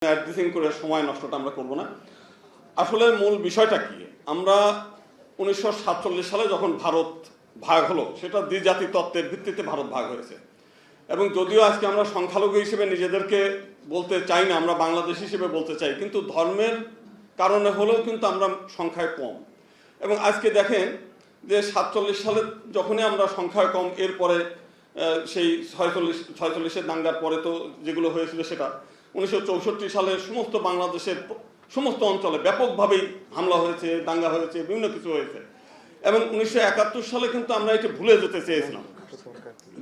Addressing করে সময় নষ্টটা আমরা করব না। আসলে মূল বিষয়টা কি, আমরা 1947 সালে যখন ভারত ভাগ হলো সেটা দ্বিজাতি তত্ত্বের ভিত্তিতে ভারত ভাগ হয়েছে। এবং যদিও আজকে আমরা সংখ্যালঘু হিসেবে নিজেদেরকে বলতে চাই না, আমরা বাংলাদেশ হিসেবে বলতে চাই, কিন্তু ধর্মের কারণে হলেও কিন্তু আমরা সংখ্যায় কম। এবং আজকে দেখেন যে 47 সালে যখনই আমরা সংখ্যায় কম, এরপরে সেই 46-46-এর দাঙ্গার পরে তো যেগুলো হয়েছিল সেটা 1964 সালে সমস্ত বাংলাদেশের সমস্ত অঞ্চলে ব্যাপকভাবেই হামলা হয়েছে, দাঙ্গা হয়েছে, বিভিন্ন কিছু হয়েছে। এবং 1971 সালে কিন্তু আমরা এটা ভুলে যেতে চেয়েছিলাম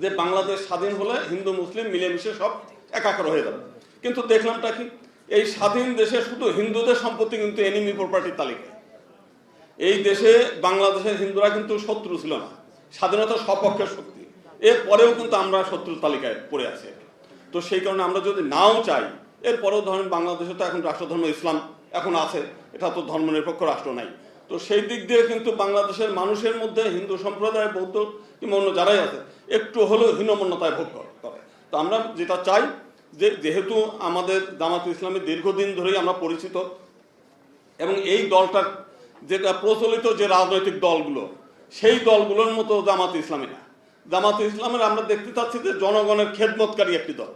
যে বাংলাদেশ স্বাধীন হলে হিন্দু মুসলিম মিলেমিশে সব একাকার হয়ে যাবে। কিন্তু দেখলামটা কি, এই স্বাধীন দেশে শুধু হিন্দুদের সম্পত্তি কিন্তু এনিমি প্রপার্টির তালিকায়। এই দেশে বাংলাদেশের হিন্দুরা কিন্তু শত্রু ছিল না, স্বাধীনতার সপক্ষের শক্তি। এরপরেও কিন্তু আমরা শত্রুর তালিকায় পড়ে আছি। তো সেই কারণে আমরা যদি নাও চাই, এরপরেও ধরেন বাংলাদেশে তো এখন রাষ্ট্রধর্ম ইসলাম এখন আছে, এটা তো ধর্মনিরপেক্ষ রাষ্ট্র নাই। তো সেই দিক দিয়ে কিন্তু বাংলাদেশের মানুষের মধ্যে হিন্দু সম্প্রদায়, বৌদ্ধ কিংবা অন্য যারাই আছে, একটু হলেও হীনমন্যতায় ভোগ করে। তো আমরা যেটা চাই যে যেহেতু আমাদের জামাত ইসলামী দীর্ঘদিন ধরেই আমরা পরিচিত, এবং এই দলটার যেটা প্রচলিত যে রাজনৈতিক দলগুলো, সেই দলগুলোর মতো জামাত ইসলামী না। জামাত ইসলামের আমরা দেখতে চাচ্ছি যে জনগণের খেদমতকারী একটি দল।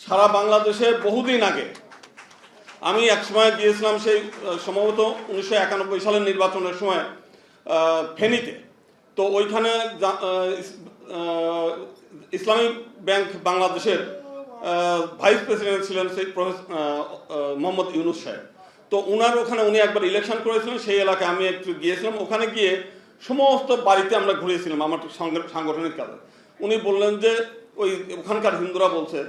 সারা বাংলাদেশে বহুদিন আগে আমি একসময় গিয়েছিলাম, সেই সম্ভবত 1991 সালের নির্বাচনের সময় ফেনীতে। তো ওইখানে ইসলামী ব্যাংক বাংলাদেশের ভাইস প্রেসিডেন্ট ছিলেন সেই মোহাম্মদ ইউনুস সাহেব। তো উনার ওখানে উনি একবার ইলেকশন করেছিলেন, সেই এলাকায় আমি একটু গিয়েছিলাম। ওখানে গিয়ে সমস্ত বাড়িতে আমরা ঘুরেছিলাম আমার সাংগঠনিক কাজে। উনি বললেন যে ওই ওখানকার হিন্দুরা বলছে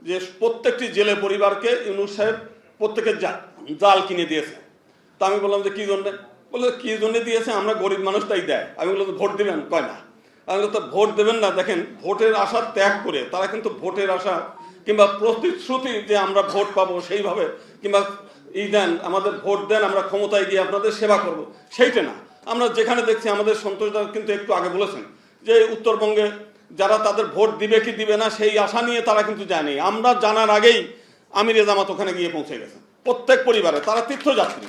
যে প্রত্যেকটি জেলে পরিবারকে ইউনুস সাহেব প্রত্যেকের জাল কিনে দিয়েছে। তা আমি বললাম যে কী জন্যে? বললো কী জন্যে দিয়েছে, আমরা গরিব মানুষ তাই দেয়। আমি বললাম ভোট দেবেন? কয় না। আমি বললাম তো ভোট দেবেন না। দেখেন, ভোটের আশা ত্যাগ করে তারা কিন্তু ভোটের আশা কিংবা প্রতিশ্রুতি যে আমরা ভোট পাবো সেইভাবে, কিংবা দেন আমাদের ভোট দেন, আমরা ক্ষমতায় গিয়ে আপনাদের সেবা করব, সেইটা না। আমরা যেখানে দেখছি, আমাদের সন্তোষদা কিন্তু একটু আগে বলেছেন যে উত্তরবঙ্গে যারা তাদের ভোট দিবে কি দিবে না সেই আশা নিয়ে তারা কিন্তু যায়নি। আমরা জানার আগেই আমির জামাত ওখানে গিয়ে পৌঁছে গেছে, প্রত্যেক পরিবারে। তারা তীর্থযাত্রী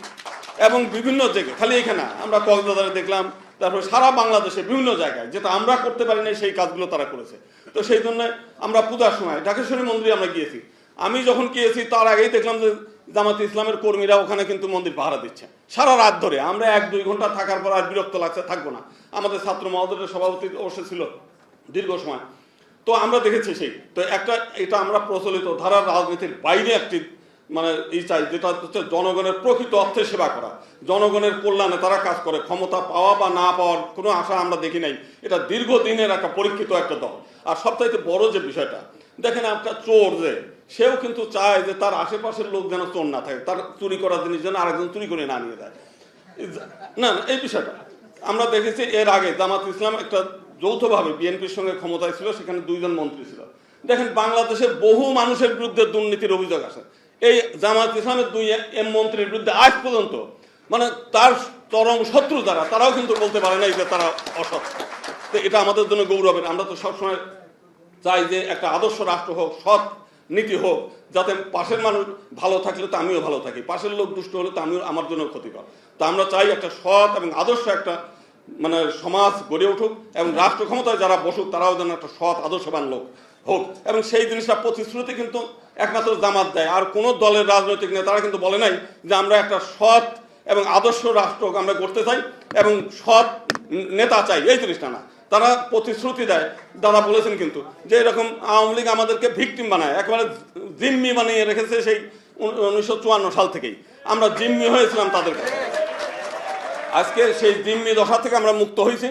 এবং বিভিন্ন জায়গায়, খালি এখানে আমরা কক্সবাজারে দেখলাম, তারপরে সারা বাংলাদেশে বিভিন্ন জায়গায় যেটা আমরা করতে পারি না সেই কাজগুলো তারা করেছে। তো সেই জন্য আমরা পূজার সময় ঢাকেশ্বরী মন্দিরে আমরা গিয়েছি। আমি যখন গিয়েছি তার আগেই দেখলাম যে জামাত ইসলামের কর্মীরা ওখানে কিন্তু মন্দির পাহারা দিচ্ছে সারা রাত ধরে। আমরা 1-2 ঘন্টা থাকার পর আর বিরক্ত লাগছে, থাকবো না। আমাদের ছাত্র মহোদয়ের সভাপতি অবশ্য ছিল দীর্ঘ সময়। তো আমরা দেখেছি সেই তো একটা, এটা আমরা প্রচলিত ধারার রাজনীতির বাইরে একটি মানে চাই, যেটা হচ্ছে জনগণের প্রকৃত অর্থে সেবা করা, জনগণের কল্যাণে তারা কাজ করে। ক্ষমতা পাওয়া বা না পাওয়ার কোনো আশা আমরা দেখি নাই। এটা দীর্ঘদিনের একটা পরীক্ষিত একটা দল। আর সবচাইতে বড় যে বিষয়টা দেখেন, একটা চোর যে সেও কিন্তু চায় যে তার আশেপাশের লোক যেন চোর না থাকে, তার চুরি করার জিনিস যেন আরেকজন চুরি করে না নিয়ে যায়। না, এই বিষয়টা আমরা দেখেছি। এর আগে জামাত ইসলাম একটা যৌথভাবে বিএনপির সঙ্গে ক্ষমতায় ছিল, সেখানে 2 জন মন্ত্রী ছিল। দেখেন, বাংলাদেশের বহু মানুষের বিরুদ্ধে দুর্নীতির অভিযোগ আছে। এই জামাত ইসলামের 2 মন্ত্রীর বিরুদ্ধে আজ পর্যন্ত মানে তার চরম শত্রু যারা, তারাও কিন্তু বলতে পারে না যে তারা অসৎ। তো এটা আমাদের জন্য গৌরবের। আমরা তো সবসময় চাই যে একটা আদর্শ রাষ্ট্র হোক, সৎ নীতি হোক, যাতে পাশের মানুষ ভালো থাকলে তো আমিও ভালো থাকি, পাশের লোক দুষ্ট হলে তো আমিও আমার জন্য ক্ষতিকর। তো আমরা চাই একটা সৎ এবং আদর্শ একটা মানে সমাজ গড়ে উঠুক, এবং রাষ্ট্র ক্ষমতায় যারা বসুক তারাও যেন একটা সৎ আদর্শবান লোক হোক। এবং সেই জিনিসটা প্রতিশ্রুতি কিন্তু একমাত্র জামাত দেয়। আর কোনো দলের রাজনৈতিক নেতারা কিন্তু বলে নাই যে আমরা একটা সৎ এবং আদর্শ রাষ্ট্র আমরা করতে চাই এবং সৎ নেতা চাই, এই জিনিসটা না। তারা প্রতিশ্রুতি দেয়। দাদা বলেছেন কিন্তু যে এরকম আওয়ামী লীগ আমাদেরকে ভিকটিম বানায়, একেবারে জিম্মি বানিয়ে রেখেছে। সেই 1954 সাল থেকেই আমরা জিম্মি হয়েছিলাম তাদের কাছে। আজকে সেই জিম্মি দশা থেকে আমরা মুক্ত হয়েছি।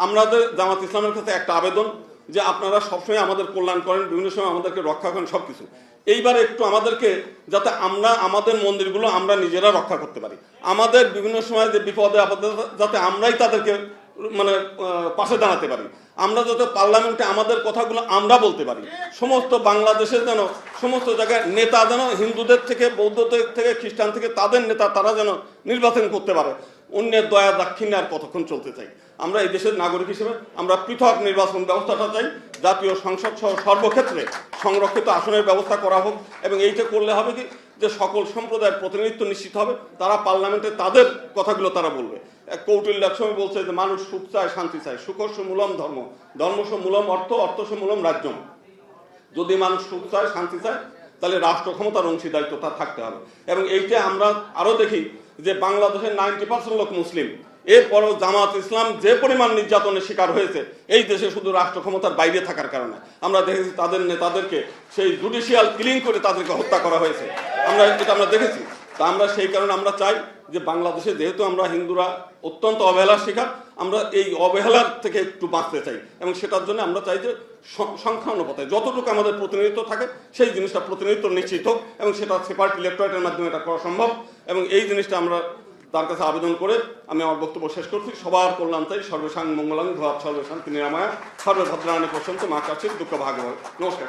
আমাদের জামাত ইসলামের কাছে একটা আবেদন যে আপনারা সবসময় আমাদের কল্যাণ করেন, বিভিন্ন সময় আমাদেরকে রক্ষা করেন, সব কিছু। এইবার একটু আমাদেরকে যাতে আমরা আমাদের মন্দিরগুলো আমরা নিজেরা রক্ষা করতে পারি, আমাদের বিভিন্ন সময় যে বিপদে আপদে যাতে আমরাই তাদেরকে মানে পাশে দাঁড়াতে পারি, আমরা যাতে পার্লামেন্টে আমাদের কথাগুলো আমরা বলতে পারি। সমস্ত বাংলাদেশের যেন সমস্ত জায়গায় নেতা যেন হিন্দুদের থেকে, বৌদ্ধদের থেকে, খ্রিস্টান থেকে তাদের নেতা তারা যেন নির্বাচন করতে পারে। অন্যের দয়া দাক্ষিণ্যে আর কতক্ষণ চলতে চাই? আমরা এই দেশের নাগরিক হিসেবে আমরা পৃথক নির্বাচন ব্যবস্থাটা চাই। জাতীয় সংসদ সহ সর্বক্ষেত্রে সংরক্ষিত আসনের ব্যবস্থা করা হোক। এবং এইটা করলে হবে কি, যে সকল সম্প্রদায়ের প্রতিনিধিত্ব নিশ্চিত হবে, তারা পার্লামেন্টে তাদের কথাগুলো তারা বলবে। কৌটিল্য একসময় বলছে যে মানুষ সুখ চায়, শান্তি চায়, সুখস্য মূলম ধর্ম, ধর্মস্য মূলম অর্থ, অর্থস্য মূলম রাজ্যম। যদি মানুষ সুখ চায়, শান্তি চায়, তাহলে রাষ্ট্র ক্ষমতার অংশীদারিত্ব তার থাকতে হবে। এবং এইটা আমরা আরো দেখি যে বাংলাদেশের 90% লোক মুসলিম, এরপরও জামাত ইসলাম যে পরিমাণ নির্যাতনের শিকার হয়েছে এই দেশে শুধু রাষ্ট্র ক্ষমতার বাইরে থাকার কারণে। আমরা দেখেছি তাদের নেতাদেরকে সেই জুডিশিয়াল কিলিং করে তাদেরকে হত্যা করা হয়েছে, আমরা দেখেছি। তা আমরা সেই কারণে আমরা চাই যে বাংলাদেশে যেহেতু আমরা হিন্দুরা অত্যন্ত অবহেলার শিকার, আমরা এই অবহেলার থেকে একটু বাঁচতে চাই। এবং সেটার জন্য আমরা চাই যে সংখ্যানুপাতে যতটুকু আমাদের প্রতিনিধিত্ব থাকে সেই জিনিসটা প্রতিনিধিত্ব নিশ্চিত হোক, এবং সেটা সেপারেট ইলেক্টোরেটের মাধ্যমে এটা করা সম্ভব। এবং এই জিনিসটা আমরা তার কাছে আবেদন করে আমি আমার বক্তব্য শেষ করছি। সবার কল্যাণ চাই, সর্বেশাং মঙ্গলাং ভবাৎ সর্বেশান্তি নিরাময়া সর্বভদ্রাণি পশ্যন্তু মা কাচিৎ দুঃখ ভাগবত। নমস্কার।